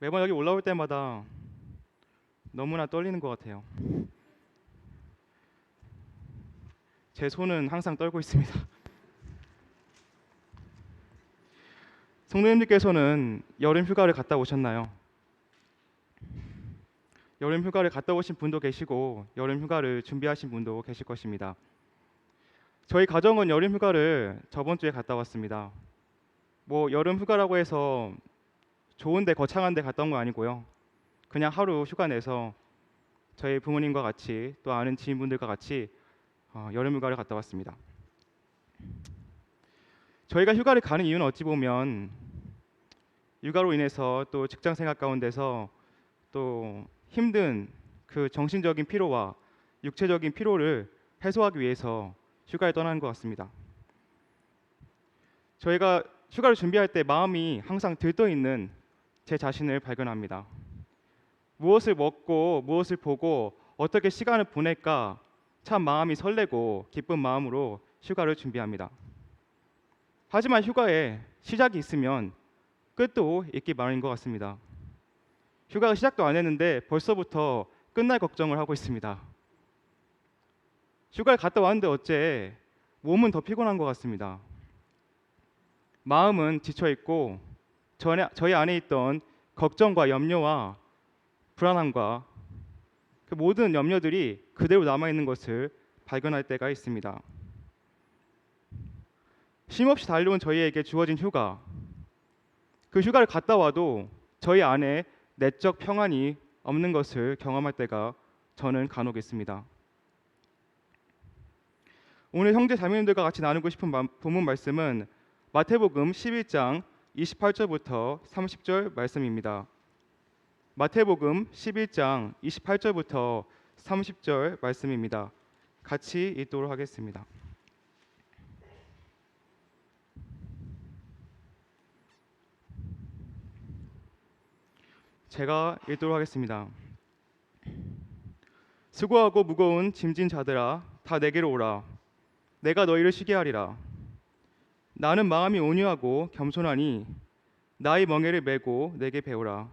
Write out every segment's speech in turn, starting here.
매번 여기 올라올 때마다 너무나 떨리는 것 같아요. 제 손은 항상 떨고 있습니다. 성도님들께서는 여름 휴가를 갔다 오셨나요? 여름 휴가를 갔다 오신 분도 계시고 여름 휴가를 준비하신 분도 계실 것입니다. 저희 가정은 여름 휴가를 저번 주에 갔다 왔습니다. 여름 휴가라고 해서 좋은데 거창한데 갔다 온 거 아니고요. 그냥 하루 휴가 내서 저희 부모님과 같이 또 아는 지인분들과 같이 여름 휴가를 갔다 왔습니다. 저희가 휴가를 가는 이유는 어찌 보면 육아로 인해서 또 직장 생활 가운데서 또 힘든 그 정신적인 피로와 육체적인 피로를 해소하기 위해서 휴가를 떠나는 것 같습니다. 저희가 휴가를 준비할 때 마음이 항상 들떠 있는 제 자신을 발견합니다. 무엇을 먹고 무엇을 보고 어떻게 시간을 보낼까 참 마음이 설레고 기쁜 마음으로 휴가를 준비합니다. 하지만 휴가에 시작이 있으면 끝도 있기 마련인 것 같습니다. 휴가가 시작도 안 했는데 벌써부터 끝날 걱정을 하고 있습니다. 휴가를 갔다 왔는데 어째 몸은 더 피곤한 것 같습니다. 마음은 지쳐 있고 저희 안에 있던 걱정과 염려와 불안함과 그 모든 염려들이 그대로 남아 있는 것을 발견할 때가 있습니다. 쉼없이 달려온 저희에게 주어진 휴가, 그 휴가를 갔다 와도 저희 안에 내적 평안이 없는 것을 경험할 때가 저는 간혹 있습니다. 오늘 형제 자매님들과 같이 나누고 싶은 본문 말씀은 마태복음 11장 28절부터 30절 말씀입니다. 마태복음 11장 28절부터 30절 말씀입니다. 같이 읽도록 하겠습니다. 제가 읽도록 하겠습니다. 수고하고 무거운 짐진 자들아 다 내게로 오라. 내가 너희를 쉬게 하리라. 나는 마음이 온유하고 겸손하니 나의 멍에를 메고 내게 배우라.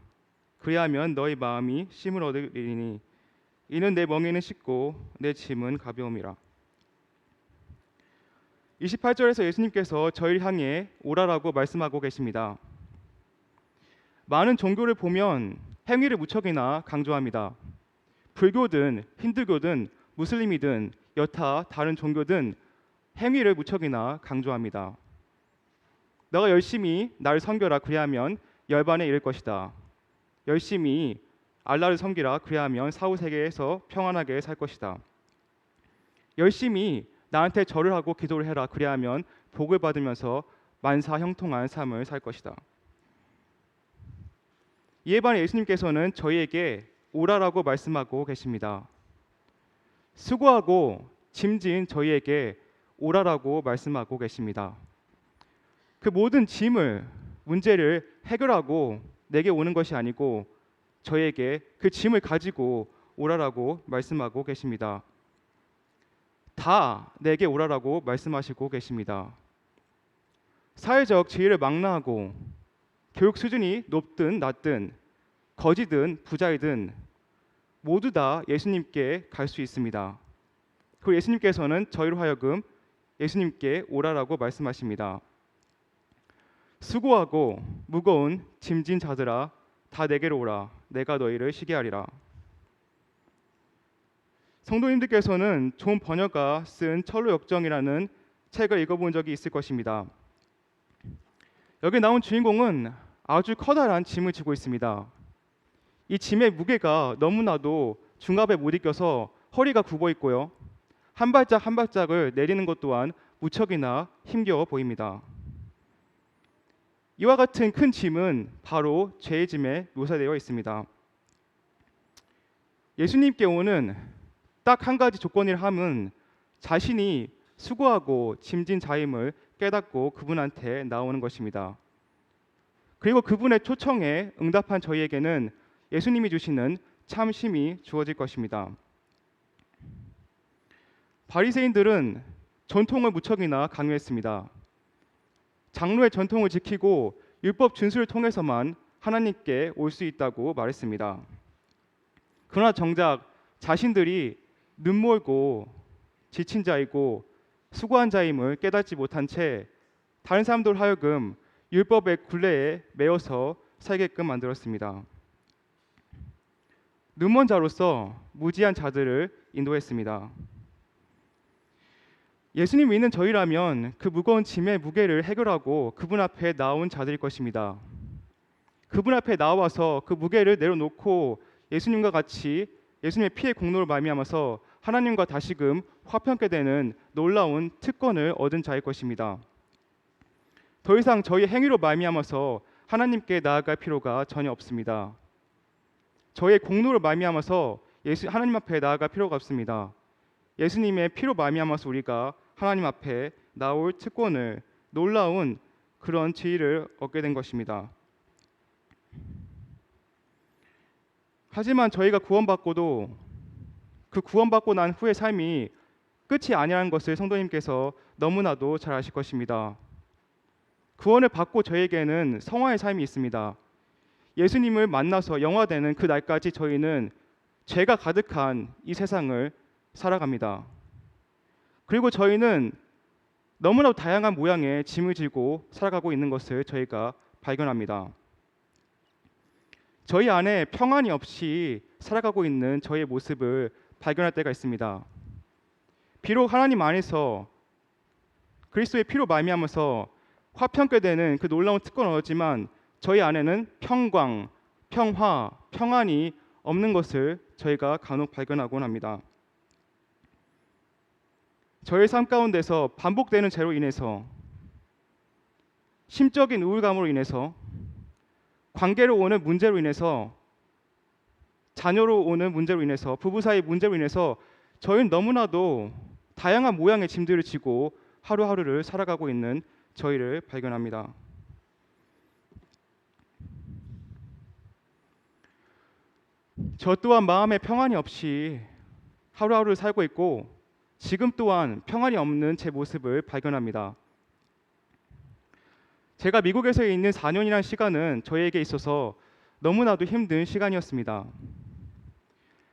그리하면 너희 마음이 쉼을 얻으리니 이는 내 멍에는 쉽고 내 짐은 가벼움이라. 28절에서 예수님께서 저희를 향해 오라라고 말씀하고 계십니다. 많은 종교를 보면 행위를 무척이나 강조합니다. 불교든 힌두교든 무슬림이든 여타 다른 종교든 행위를 무척이나 강조합니다. 너가 열심히 나를 섬겨라 그리하면 열반에 이를 것이다. 열심히 알라를 섬기라 그리하면 사후세계에서 평안하게 살 것이다. 열심히 나한테 절을 하고 기도를 해라 그리하면 복을 받으면서 만사 형통한 삶을 살 것이다. 이에 반해 예수님께서는 저희에게 오라라고 말씀하고 계십니다. 수고하고 짐진 저희에게 오라라고 말씀하고 계십니다. 그 모든 짐을 문제를 해결하고 내게 오는 것이 아니고 저희에게 그 짐을 가지고 오라라고 말씀하고 계십니다. 다 내게 오라라고 말씀하시고 계십니다. 사회적 지위를 망라하고 교육 수준이 높든 낮든 거지든 부자이든 모두 다 예수님께 갈 수 있습니다. 그리고 예수님께서는 저희로 하여금 예수님께 오라라고 말씀하십니다. 수고하고 무거운 짐진 자들아 다 내게로 오라. 내가 너희를 쉬게 하리라. 성도님들께서는 존 버녀가 쓴 철로 역정이라는 책을 읽어본 적이 있을 것입니다. 여기 나온 주인공은 아주 커다란 짐을 지고 있습니다. 이 짐의 무게가 너무나도 중압에 못 이겨서 허리가 굽어 있고요. 한 발짝 한 발짝을 내리는 것 또한 무척이나 힘겨워 보입니다. 이와 같은 큰 짐은 바로 죄의 짐에 묘사되어 있습니다. 예수님께 오는 딱 한 가지 조건이라 함은 자신이 수고하고 짐진 자임을 깨닫고 그분한테 나오는 것입니다. 그리고 그분의 초청에 응답한 저희에게는 예수님이 주시는 참심이 주어질 것입니다. 바리새인들은 전통을 무척이나 강요했습니다. 장로의 전통을 지키고 율법 준수를 통해서만 하나님께 올 수 있다고 말했습니다. 그러나 정작 자신들이 눈멀고 지친 자이고 수고한 자임을 깨닫지 못한 채 다른 사람들 하여금 율법의 굴레에 매여서 살게끔 만들었습니다. 눈먼 자로서 무지한 자들을 인도했습니다. 예수님 믿는 저희라면 그 무거운 짐의 무게를 해결하고 그분 앞에 나온 자들일 것입니다. 그분 앞에 나와서 그 무게를 내려놓고 예수님과 같이 예수님의 피의 공로를 말미암아서 하나님과 다시금 화평케 되는 놀라운 특권을 얻은 자일 것입니다. 더 이상 저희 행위로 말미암아서 하나님께 나아갈 필요가 전혀 없습니다. 저희의 공로를 말미암아서 하나님 앞에 나아갈 필요가 없습니다. 예수님의 피로 말미암아서 우리가 하나님 앞에 나올 특권을, 놀라운 그런 지위를 얻게 된 것입니다. 하지만 저희가 구원받고도 그 구원받고 난 후의 삶이 끝이 아니라는 것을 성도님께서 너무나도 잘 아실 것입니다. 구원을 받고 저에게는 성화의 삶이 있습니다. 예수님을 만나서 영화되는 그 날까지 저희는 죄가 가득한 이 세상을 살아갑니다. 그리고 저희는 너무나도 다양한 모양의 짐을 지고 살아가고 있는 것을 저희가 발견합니다. 저희 안에 평안이 없이 살아가고 있는 저희의 모습을 발견할 때가 있습니다. 비록 하나님 안에서 그리스도의 피로 말미암아서 화평케 되는 그 놀라운 특권을 얻었지만 저희 안에는 평강, 평화, 평안이 없는 것을 저희가 간혹 발견하곤 합니다. 저의 삶 가운데서 반복되는 죄로 인해서, 심적인 우울감으로 인해서, 관계로 오는 문제로 인해서, 자녀로 오는 문제로 인해서, 부부 사이 문제로 인해서 저희는 너무나도 다양한 모양의 짐들을 지고 하루하루를 살아가고 있는 저희를 발견합니다. 저 또한 마음에 평안이 없이 하루하루를 살고 있고 지금 또한 평안이 없는 제 모습을 발견합니다. 제가 미국에서 있는 4년이라는 시간은 저에게 있어서 너무나도 힘든 시간이었습니다.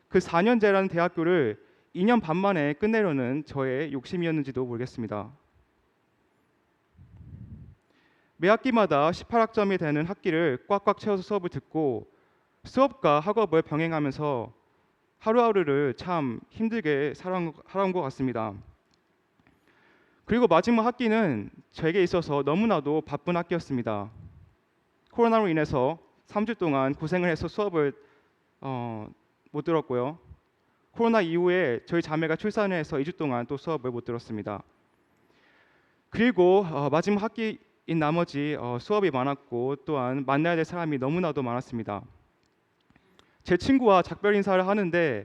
그 4년제라는 대학교를 2년 반 만에 끝내려는 저의 욕심이었는지도 모르겠습니다. 매 학기마다 18학점이 되는 학기를 꽉꽉 채워서 수업을 듣고 수업과 학업을 병행하면서 하루하루를 참 힘들게 살아온 것 같습니다. 그리고 마지막 학기는 저에게 있어서 너무나도 바쁜 학기였습니다. 코로나로 인해서 3주 동안 고생을 해서 수업을 못 들었고요. 코로나 이후에 저희 자매가 출산을 해서 2주 동안 또 수업을 못 들었습니다. 그리고 마지막 학기인 나머지 수업이 많았고 또한 만나야 될 사람이 너무나도 많았습니다. 제 친구와 작별 인사를 하는데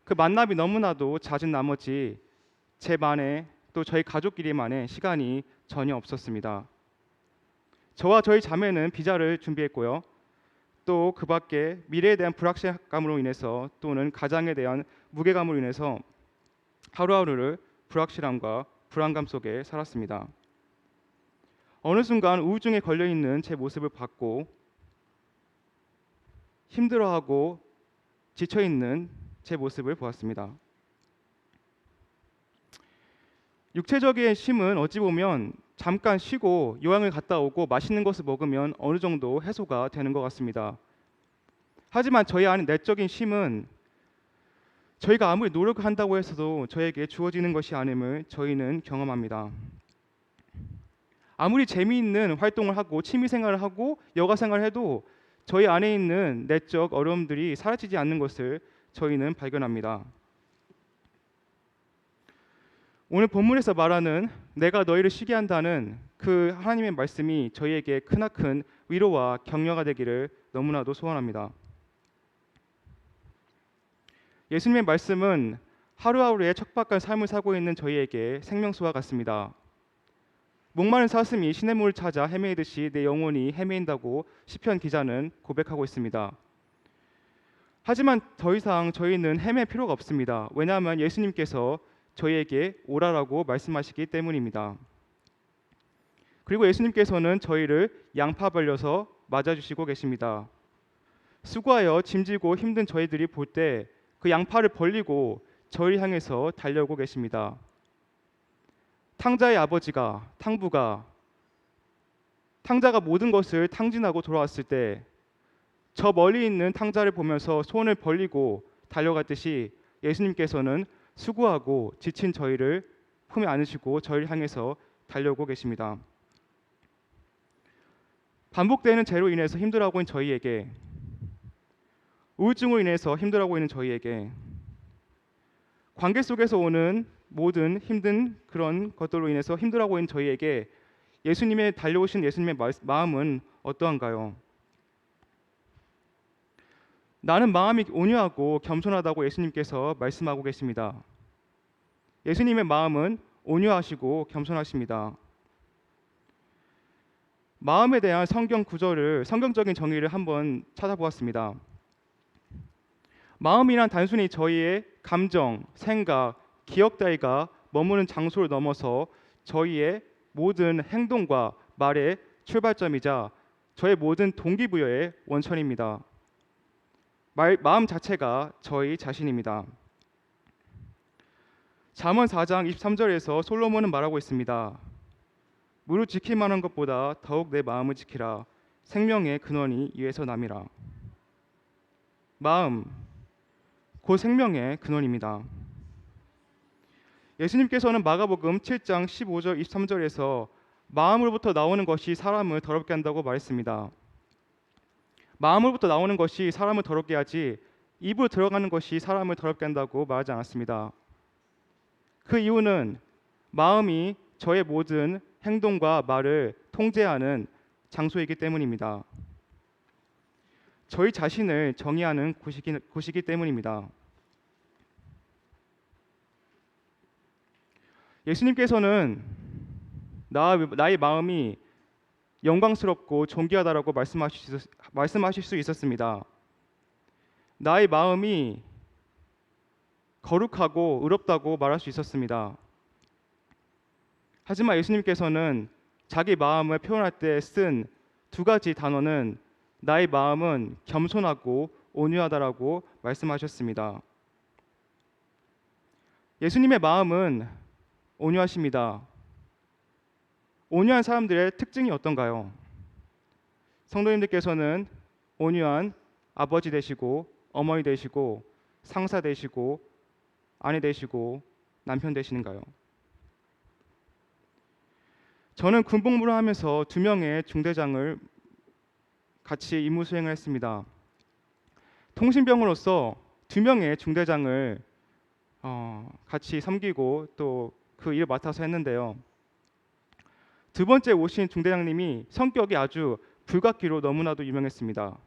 그 만남이 너무나도 잦은 나머지 제만의 또 저희 가족끼리만의 시간이 전혀 없었습니다. 저와 저희 자매는 비자를 준비했고요. 또 그 밖에 미래에 대한 불확실감으로 인해서 또는 가장에 대한 무게감으로 인해서 하루하루를 불확실함과 불안감 속에 살았습니다. 어느 순간 우울증에 걸려있는 제 모습을 봤고 힘들어하고 지쳐있는 제 모습을 보았습니다. 육체적인 쉼은 어찌 보면 잠깐 쉬고 요양을 갔다 오고 맛있는 것을 먹으면 어느 정도 해소가 되는 것 같습니다. 하지만 저희 안에 내적인 쉼은 저희가 아무리 노력을 한다고 해서도 저에게 주어지는 것이 아님을 저희는 경험합니다. 아무리 재미있는 활동을 하고 취미생활을 하고 여가생활을 해도 저희 안에 있는 내적 어려움들이 사라지지 않는 것을 저희는 발견합니다. 오늘 본문에서 말하는 내가 너희를 쉬게 한다는 그 하나님의 말씀이 저희에게 크나큰 위로와 격려가 되기를 너무나도 소원합니다. 예수님의 말씀은 하루하루의 척박한 삶을 살고 있는 저희에게 생명수와 같습니다. 목마른 사슴이 시냇물을 찾아 헤매이듯이 내 영혼이 헤매인다고 시편 기자는 고백하고 있습니다. 하지만 더 이상 저희는 헤맬 필요가 없습니다. 왜냐하면 예수님께서 저희에게 오라라고 말씀하시기 때문입니다. 그리고 예수님께서는 저희를 양파 벌려서 맞아주시고 계십니다. 수고하여 짐지고 힘든 저희들이 볼 때 그 양팔을 벌리고 저희를 향해서 달려오고 계십니다. 탕자의 아버지가 탕자가 모든 것을 탕진하고 돌아왔을 때 저 멀리 있는 탕자를 보면서 손을 벌리고 달려갔듯이 예수님께서는 수고하고 지친 저희를 품에 안으시고 저희를 향해서 달려오고 계십니다. 반복되는 죄로 인해서 힘들어하고 있는 저희에게, 우울증으로 인해서 힘들어하고 있는 저희에게, 관계 속에서 오는 모든 힘든 그런 것들로 인해서 힘들어하고 있는 저희에게 예수님의 달려오신 예수님의 마음은 어떠한가요? 나는 마음이 온유하고 겸손하다고 예수님께서 말씀하고 계십니다. 예수님의 마음은 온유하시고 겸손하십니다. 마음에 대한 성경적인 정의를 한번 찾아보았습니다. 마음이란 단순히 저희의 감정, 생각, 기억 따위가 머무는 장소를 넘어서 저희의 모든 행동과 말의 출발점이자 저의 모든 동기부여의 원천입니다. 마음 자체가 저희 자신입니다. 잠언 4장 23절에서 솔로몬은 말하고 있습니다. 무릇 지킬 만한 것보다 더욱 내 마음을 지키라. 생명의 근원이 이에서 남이라. 마음, 곧 생명의 근원입니다. 예수님께서는 마가복음 7장 15절 23절에서 마음으로부터 나오는 것이 사람을 더럽게 한다고 말했습니다. 마음으로부터 나오는 것이 사람을 더럽게 하지 입으로 들어가는 것이 사람을 더럽게 한다고 말하지 않았습니다. 그 이유는 마음이 저의 모든 행동과 말을 통제하는 장소이기 때문입니다. 저희 자신을 정의하는 곳이기 때문입니다. 예수님께서는 나의 마음이 영광스럽고 존귀하다라고 말씀하실 수 있었습니다. 나의 마음이 거룩하고 의롭다고 말할 수 있었습니다. 하지만 예수님께서는 자기 마음을 표현할 때 쓴 두 가지 단어는 나의 마음은 겸손하고 온유하다라고 말씀하셨습니다. 예수님의 마음은 온유하십니다. 온유한 사람들의 특징이 어떤가요? 성도님들께서는 온유한 아버지 되시고 어머니 되시고 상사 되시고 아내 되시고 남편 되시는가요? 저는 군복무를 하면서 2명의 중대장을 같이 임무 수행을 했습니다. 통신병으로서 2명의 중대장을 같이 섬기고 또 그 일을 맡아서 했는데요. 두 번째 오신 중대장님이 성격이 아주 불같기로 너무나도 유명했습니다.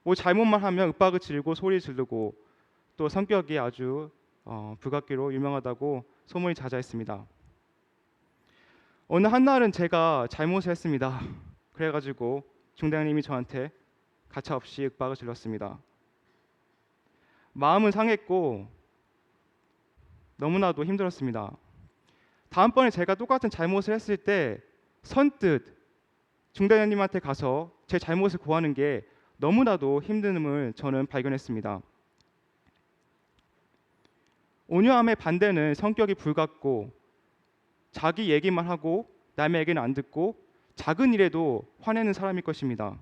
뭐 잘못만 하면 윽박을 지르고 소리 지르고 또 성격이 아주 불같기로 유명하다고 소문이 자자했습니다. 어느 한날은 제가 잘못을 했습니다. 그래가지고 중대장님이 저한테 가차없이 윽박을 질렀습니다. 마음은 상했고 너무나도 힘들었습니다. 다음번에 제가 똑같은 잘못을 했을 때 선뜻 중대장님한테 가서 제 잘못을 고하는 게 너무나도 힘듦을 저는 발견했습니다. 온유함의 반대는 성격이 불같고 자기 얘기만 하고 남의 얘기는 안 듣고 작은 일에도 화내는 사람일 것입니다.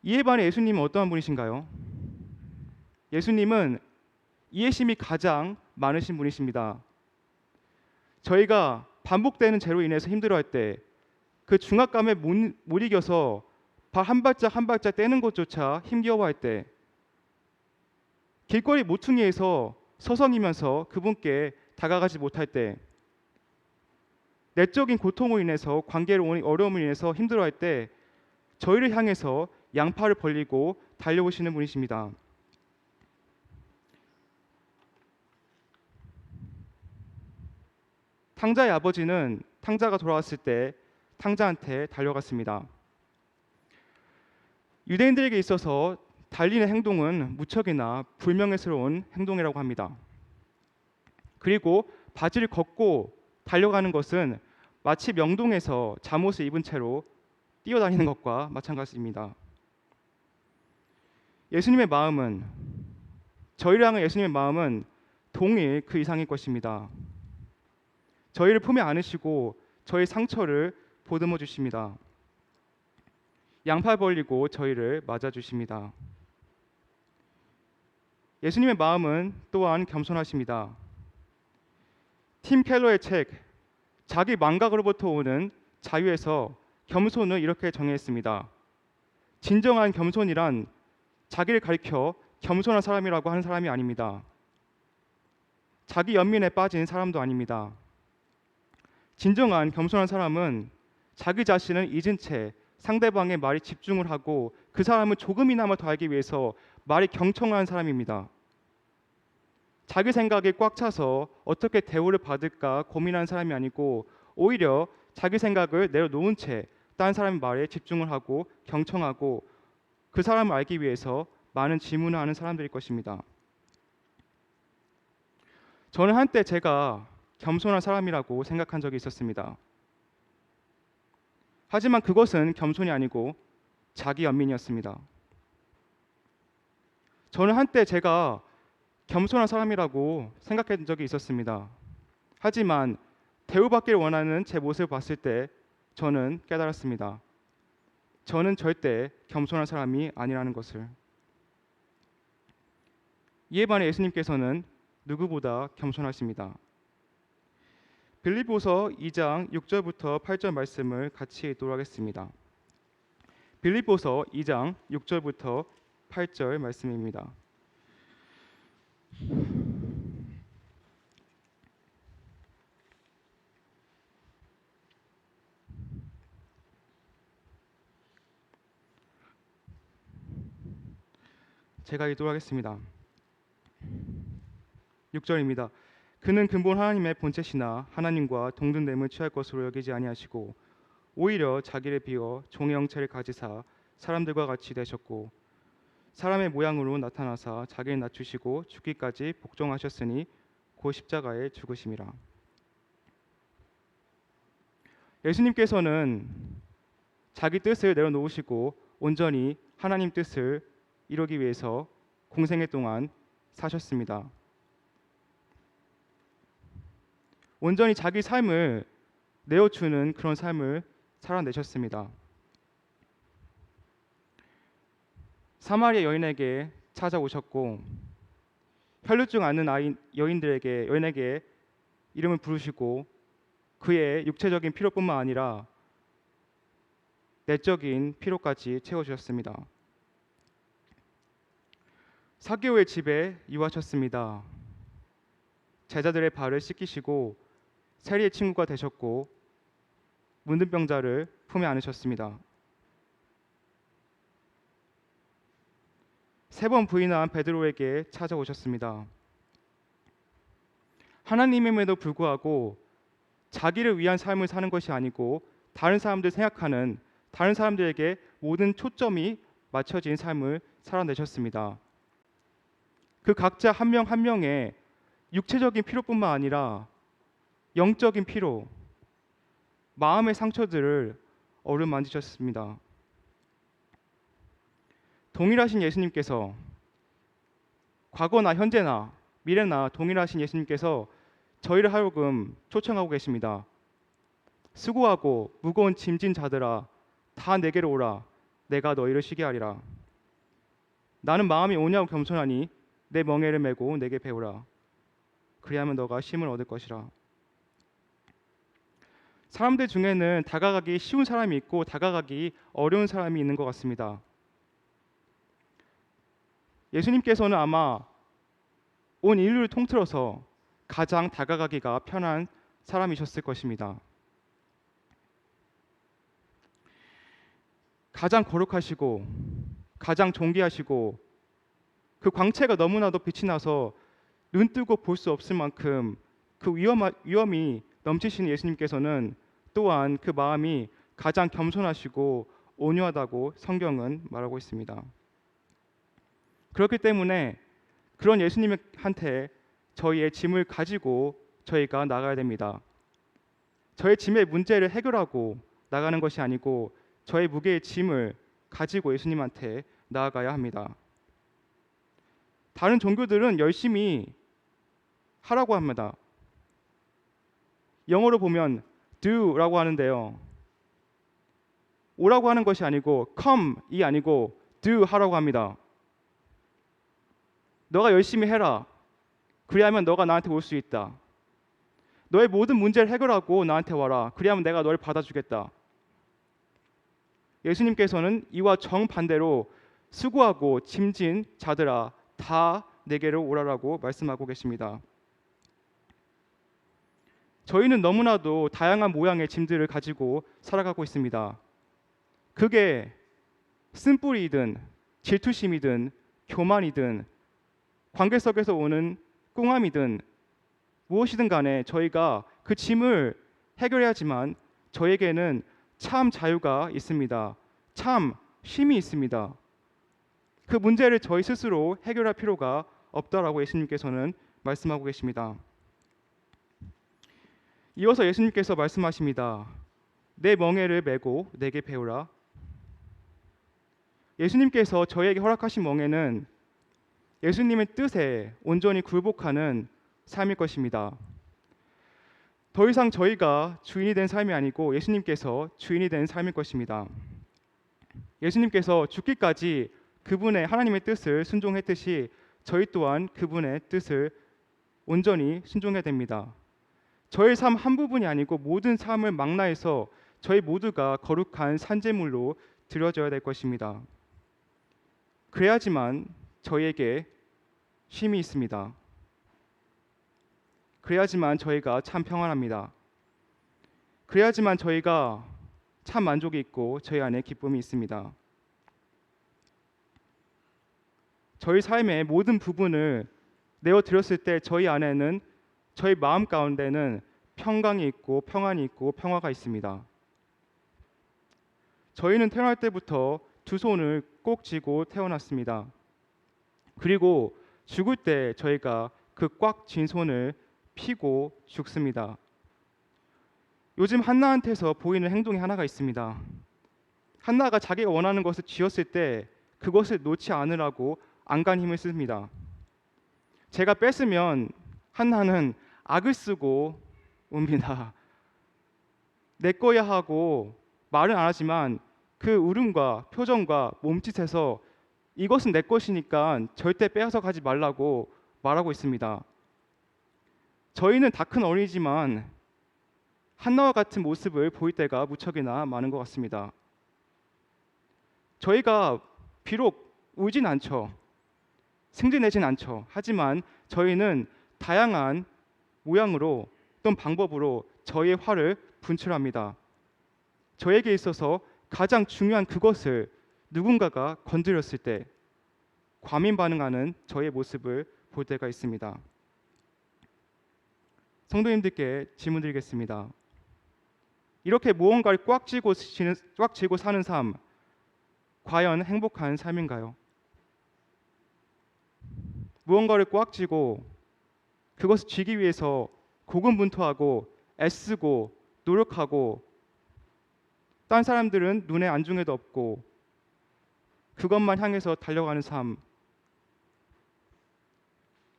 이에 반해 예수님은 어떠한 분이신가요? 예수님은 이해심이 가장 많으신 분이십니다. 저희가 반복되는 죄로 인해서 힘들어할 때 그 중압감에 못 이겨서 발 한 발짝 한 발짝 떼는 것조차 힘겨워할 때 길거리 모퉁이에서 서성이면서 그분께 다가가지 못할 때 내적인 고통으로 인해서 관계로 오는 어려움을 인해서 힘들어할 때 저희를 향해서 양팔을 벌리고 달려오시는 분이십니다. 탕자의 아버지는 탕자가 돌아왔을 때 탕자한테 달려갔습니다. 유대인들에게 있어서 달리는 행동은 무척이나 불명예스러운 행동이라고 합니다. 그리고 바지를 걷고 달려가는 것은 마치 명동에서 잠옷을 입은 채로 뛰어다니는 것과 마찬가지입니다. 예수님의 마음은 저희를 향한 예수님의 마음은 동일 그 이상일 것입니다. 저희를 품에 안으시고 저희 상처를 보듬어 주십니다. 양팔 벌리고 저희를 맞아 주십니다. 예수님의 마음은 또한 겸손하십니다. 팀 켈러의 책 자기 망각으로부터 오는 자유에서 겸손을 이렇게 정의했습니다. 진정한 겸손이란 자기를 가리켜 겸손한 사람이라고 하는 사람이 아닙니다. 자기 연민에 빠진 사람도 아닙니다. 진정한 겸손한 사람은 자기 자신을 잊은 채 상대방의 말에 집중을 하고 그 사람을 조금이나마 더 알기 위해서 말이 경청하는 사람입니다. 자기 생각에 꽉 차서 어떻게 대우를 받을까 고민하는 사람이 아니고 오히려 자기 생각을 내려놓은 채 다른 사람의 말에 집중을 하고 경청하고 그 사람을 알기 위해서 많은 질문을 하는 사람들일 것입니다. 저는 한때 제가 겸손한 사람이라고 생각한 적이 있었습니다. 하지만 그것은 겸손이 아니고 자기 연민이었습니다. 저는 한때 제가 겸손한 사람이라고 생각한 적이 있었습니다. 하지만 대우받기를 원하는 제 모습을 봤을 때 저는 깨달았습니다. 저는 절대 겸손한 사람이 아니라는 것을. 이에 반해 예수님께서는 누구보다 겸손하십니다. 빌립보서 2장 6절부터 8절 말씀을 같이 읽도록 하겠습니다. 빌립보서 2장 6절부터 8절 말씀입니다. 제가 읽도록 하겠습니다. 6절입니다. 그는 근본 하나님의 본체시나 하나님과 동등됨을 취할 것으로 여기지 아니하시고 오히려 자기를 비워 종의 형체를 가지사 사람들과 같이 되셨고 사람의 모양으로 나타나사 자기를 낮추시고 죽기까지 복종하셨으니 곧 십자가에 죽으심이라. 예수님께서는 자기 뜻을 내려놓으시고 온전히 하나님 뜻을 이루기 위해서 공생애 동안 사셨습니다. 온전히 자기 삶을 내어주는 그런 삶을 살아내셨습니다. 사마리아 여인에게 찾아오셨고 혈루증 앓는 여인에게 이름을 부르시고 그의 육체적인 필요뿐만 아니라 내적인 필요까지 채워주셨습니다. 사개오의 집에 유하셨습니다. 제자들의 발을 씻기시고 세리의 친구가 되셨고 문둥병자를 품에 안으셨습니다. 3번 부인한 베드로에게 찾아오셨습니다. 하나님임에도 불구하고 자기를 위한 삶을 사는 것이 아니고 다른 사람들 생각하는 다른 사람들에게 모든 초점이 맞춰진 삶을 살아내셨습니다. 그 각자 한 명 한 명의 육체적인 필요뿐만 아니라 영적인 필요, 마음의 상처들을 어루만지셨습니다. 동일하신 예수님께서 과거나 현재나 미래나 동일하신 예수님께서 저희를 하여금 초청하고 계십니다. 수고하고 무거운 짐진 자들아 다 내게로 오라 내가 너희를 쉬게 하리라. 나는 마음이 온유하고 겸손하니 내 멍에를 메고 내게 배우라. 그리하면 너가 쉼을 얻을 것이라. 사람들 중에는 다가가기 쉬운 사람이 있고 다가가기 어려운 사람이 있는 것 같습니다. 예수님께서는 아마 온 인류를 통틀어서 가장 다가가기가 편한 사람이셨을 것입니다. 가장 거룩하시고 가장 존귀하시고 그 광채가 너무나도 빛이 나서 눈 뜨고 볼 수 없을 만큼 그 위엄이 넘치시는 예수님께서는 또한 그 마음이 가장 겸손하시고 온유하다고 성경은 말하고 있습니다. 그렇기 때문에 그런 예수님한테 저희의 짐을 가지고 저희가 나가야 됩니다. 저의 짐의 문제를 해결하고 나가는 것이 아니고 저의 무게의 짐을 가지고 예수님한테 나아가야 합니다. 다른 종교들은 열심히 하라고 합니다. 영어로 보면 do라고 하는데요. 오라고 하는 것이 아니고 come이 아니고 do 하라고 합니다. 너가 열심히 해라. 그리하면 너가 나한테 올 수 있다. 너의 모든 문제를 해결하고 나한테 와라. 그리하면 내가 너를 받아주겠다. 예수님께서는 이와 정반대로 수고하고 짐진 자들아 다 내게로 오라라고 말씀하고 계십니다. 저희는 너무나도 다양한 모양의 짐들을 가지고 살아가고 있습니다. 그게 쓴뿌리이든 질투심이든 교만이든 관계 속에서 오는 꿍함이든 무엇이든 간에 저희가 그 짐을 해결해야지만 저에게는 참 자유가 있습니다. 참 쉼이 있습니다. 그 문제를 저희 스스로 해결할 필요가 없다라고 예수님께서는 말씀하고 계십니다. 이어서 예수님께서 말씀하십니다. 내 멍에를 메고 내게 배우라. 예수님께서 저에게 허락하신 멍에는 예수님의 뜻에 온전히 굴복하는 삶일 것입니다. 더 이상 저희가 주인이 된 삶이 아니고 예수님께서 주인이 된 삶일 것입니다. 예수님께서 죽기까지 그분의 하나님의 뜻을 순종했듯이 저희 또한 그분의 뜻을 온전히 순종해야 됩니다. 저의 삶 한 부분이 아니고 모든 삶을 망라해서 저희 모두가 거룩한 산제물로 드려져야 될 것입니다. 그래야지만 저희에게 쉼이 있습니다. 그래야지만 저희가 참 평안합니다. 그래야지만 저희가 참 만족이 있고 저희 안에 기쁨이 있습니다. 저희 삶의 모든 부분을 내어드렸을 때 저희 안에는 저희 마음 가운데는 평강이 있고 평안이 있고 평화가 있습니다. 저희는 태어날 때부터 두 손을 꼭 쥐고 태어났습니다. 그리고 죽을 때 저희가 그 꽉 쥔 손을 피고 죽습니다. 요즘 한나한테서 보이는 행동이 하나가 있습니다. 한나가 자기가 원하는 것을 쥐었을 때 그것을 놓지 않으라고 안간 힘을 씁니다. 제가 뺐으면 한나는 악을 쓰고 옵니다. 내 거야 하고 말은 안 하지만 그 울음과 표정과 몸짓에서 이것은 내 것이니까 절대 빼앗아 가지 말라고 말하고 있습니다. 저희는 다 큰 어린이지만 한나와 같은 모습을 보일 때가 무척이나 많은 것 같습니다. 저희가 비록 울진 않죠. 승진내진 않죠. 하지만 저희는 다양한 모양으로 또는 방법으로 저희의 화를 분출합니다. 저에게 있어서 가장 중요한 그것을 누군가가 건드렸을 때 과민 반응하는 저의 모습을 볼 때가 있습니다. 성도님들께 질문 드리겠습니다. 이렇게 무언가를 꽉 쥐고 사는 삶, 과연 행복한 삶인가요? 무언가를 꽉 쥐고 그것을 쥐기 위해서 고군분투하고 애쓰고 노력하고 딴 사람들은 눈에 안중에도 없고 그것만 향해서 달려가는 삶,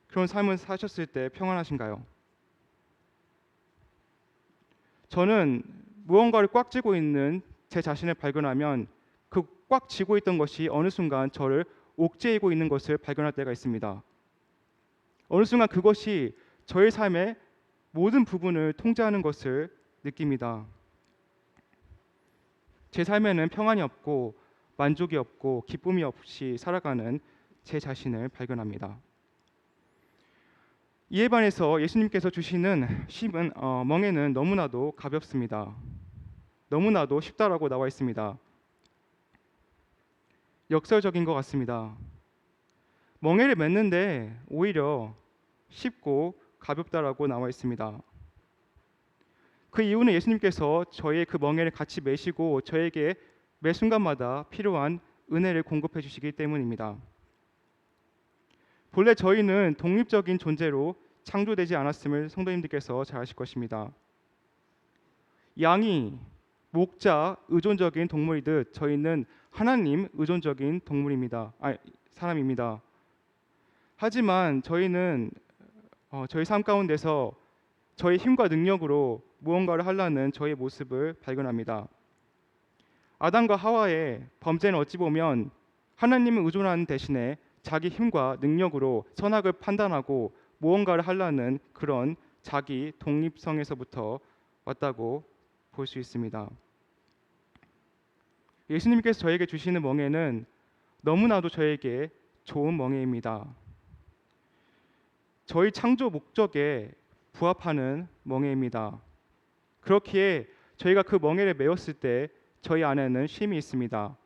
그런 삶을 사셨을 때 평안하신가요? 저는 무언가를 꽉 쥐고 있는 제 자신을 발견하면 그 꽉 쥐고 있던 것이 어느 순간 저를 옥죄이고 있는 것을 발견할 때가 있습니다. 어느 순간 그것이 저의 삶의 모든 부분을 통제하는 것을 느낍니다. 제 삶에는 평안이 없고 만족이 없고 기쁨이 없이 살아가는 제 자신을 발견합니다. 이에 반해서 예수님께서 주시는 멍에는 너무나도 가볍습니다. 너무나도 쉽다라고 나와 있습니다. 역설적인 것 같습니다. 멍에를 맺는데 오히려 쉽고 가볍다라고 나와 있습니다. 그 이유는 예수님께서 저의 그 멍에를 같이 메시고 저에게 매 순간마다 필요한 은혜를 공급해 주시기 때문입니다. 본래 저희는 독립적인 존재로 창조되지 않았음을 성도님들께서 잘 아실 것입니다. 양이 목자 의존적인 동물이듯 저희는 하나님 의존적인 동물입니다. 사람입니다. 하지만 저희는 저희 삶 가운데서 저희 힘과 능력으로 무언가를 하려는 저의 모습을 발견합니다. 아담과 하와의 범죄는 어찌 보면 하나님을 의존하는 대신에 자기 힘과 능력으로 선악을 판단하고 무언가를 하려는 그런 자기 독립성에서부터 왔다고 볼 수 있습니다. 예수님께서 저에게 주시는 멍에는 너무나도 저에게 좋은 멍에입니다. 저희 창조 목적에 부합하는 멍에입니다. 그렇기에 저희가 그 멍에를 메었을 때 저희 안에는 쉼이 있습니다.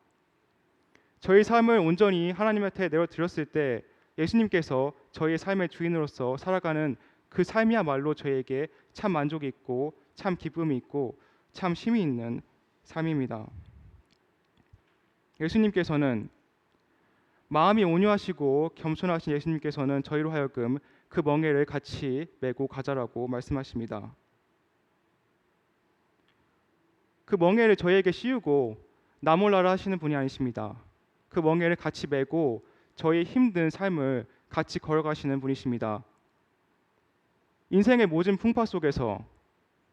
저희 삶을 온전히 하나님한테 내어드렸을 때 예수님께서 저희의 삶의 주인으로서 살아가는 그 삶이야말로 저에게 참 만족이 있고 참 기쁨이 있고 참 쉼이 있는 삶입니다. 예수님께서는 마음이 온유하시고 겸손하신 예수님께서는 저희로 하여금 그 멍에를 같이 메고 가자라고 말씀하십니다. 그 멍에를 저희에게 씌우고 나 몰라라 하시는 분이 아니십니다. 그 멍에를 같이 메고 저희 힘든 삶을 같이 걸어가시는 분이십니다. 인생의 모든 풍파 속에서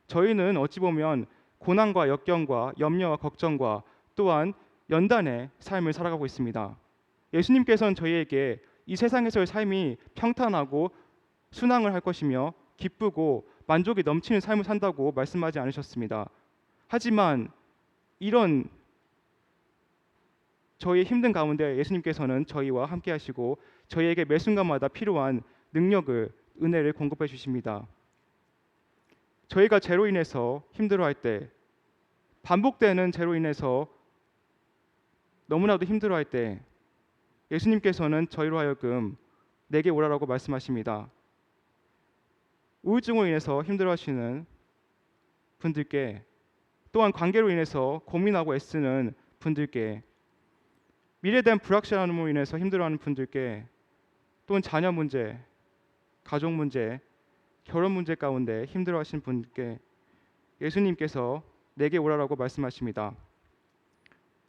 저희는 어찌 보면 고난과 역경과 염려와 걱정과 또한 연단의 삶을 살아가고 있습니다. 예수님께서는 저희에게 이 세상에서의 삶이 평탄하고 순항을 할 것이며 기쁘고 만족이 넘치는 삶을 산다고 말씀하지 않으셨습니다. 하지만 이런 저희의 힘든 가운데 예수님께서는 저희와 함께 하시고 저희에게 매 순간마다 필요한 능력을, 은혜를 공급해 주십니다. 저희가 죄로 인해서 힘들어할 때, 반복되는 죄로 인해서 너무나도 힘들어할 때 예수님께서는 저희로 하여금 내게 오라라고 말씀하십니다. 우울증으로 인해서 힘들어하시는 분들께, 또한 관계로 인해서 고민하고 애쓰는 분들께, 미래에 대한 불확실함으로 인해서 힘들어하는 분들께, 또는 자녀 문제, 가족 문제, 결혼 문제 가운데 힘들어하시는 분들께 예수님께서 내게 오라라고 말씀하십니다.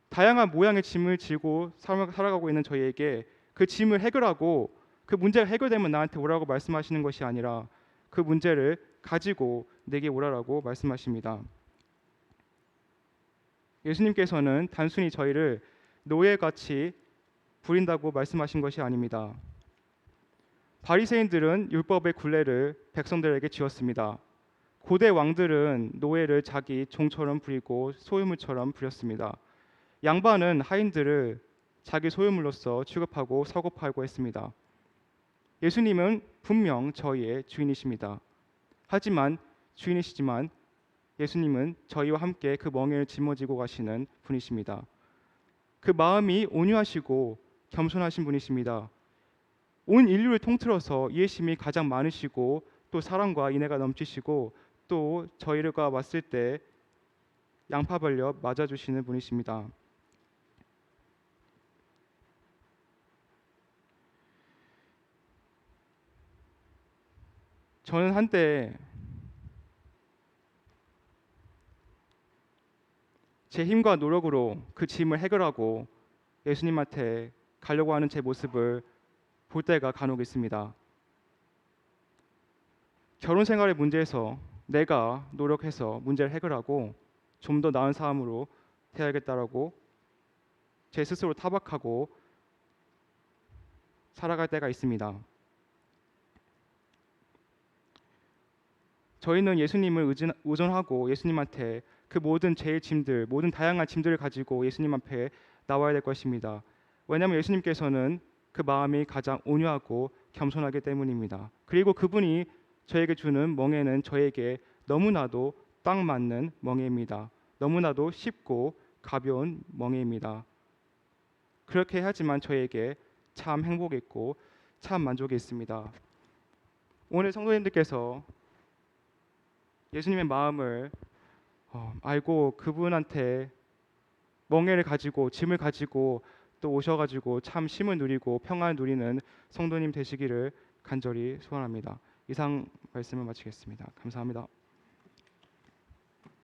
다양한 모양의 짐을 지고 살아가고 있는 저희에게 그 짐을 해결하고 그 문제가 해결되면 나한테 오라고 말씀하시는 것이 아니라 그 문제를 가지고 내게 오라라고 말씀하십니다. 예수님께서는 단순히 저희를 노예같이 부린다고 말씀하신 것이 아닙니다. 바리새인들은 율법의 굴레를 백성들에게 지었습니다. 고대 왕들은 노예를 자기 종처럼 부리고 소유물처럼 부렸습니다. 양반은 하인들을 자기 소유물로서 취급하고 사고팔고 했습니다. 예수님은 분명 저희의 주인이십니다. 하지만 주인이시지만 예수님은 저희와 함께 그 멍에를 짊어지고 가시는 분이십니다. 그 마음이 온유하시고 겸손하신 분이십니다. 온 인류를 통틀어서 이해심이 가장 많으시고 또 사랑과 인애가 넘치시고 또 저희가 왔을 때 양파 벌려 맞아주시는 분이십니다. 저는 한때 제 힘과 노력으로 그 짐을 해결하고 예수님한테 가려고 하는 제 모습을 볼 때가 간혹 있습니다. 결혼 생활의 문제에서 내가 노력해서 문제를 해결하고 좀 더 나은 사람으로 되어야겠다라고 제 스스로 타박하고 살아갈 때가 있습니다. 저희는 예수님을 의존하고 예수님한테 그 모든 죄의 짐들, 모든 다양한 짐들을 가지고 예수님 앞에 나와야 될 것입니다. 왜냐하면 예수님께서는 그 마음이 가장 온유하고 겸손하기 때문입니다. 그리고 그분이 저에게 주는 멍에는 저에게 너무나도 딱 맞는 멍에입니다. 너무나도 쉽고 가벼운 멍에입니다. 그렇게 하지만 저에게 참 행복이 있고 참 만족이 있습니다. 오늘 성도님들께서 예수님의 마음을 알고 그분한테 멍에를 가지고 짐을 가지고 또 오셔가지고 참 쉼을 누리고 평안을 누리는 성도님 되시기를 간절히 소원합니다. 이상 말씀을 마치겠습니다. 감사합니다.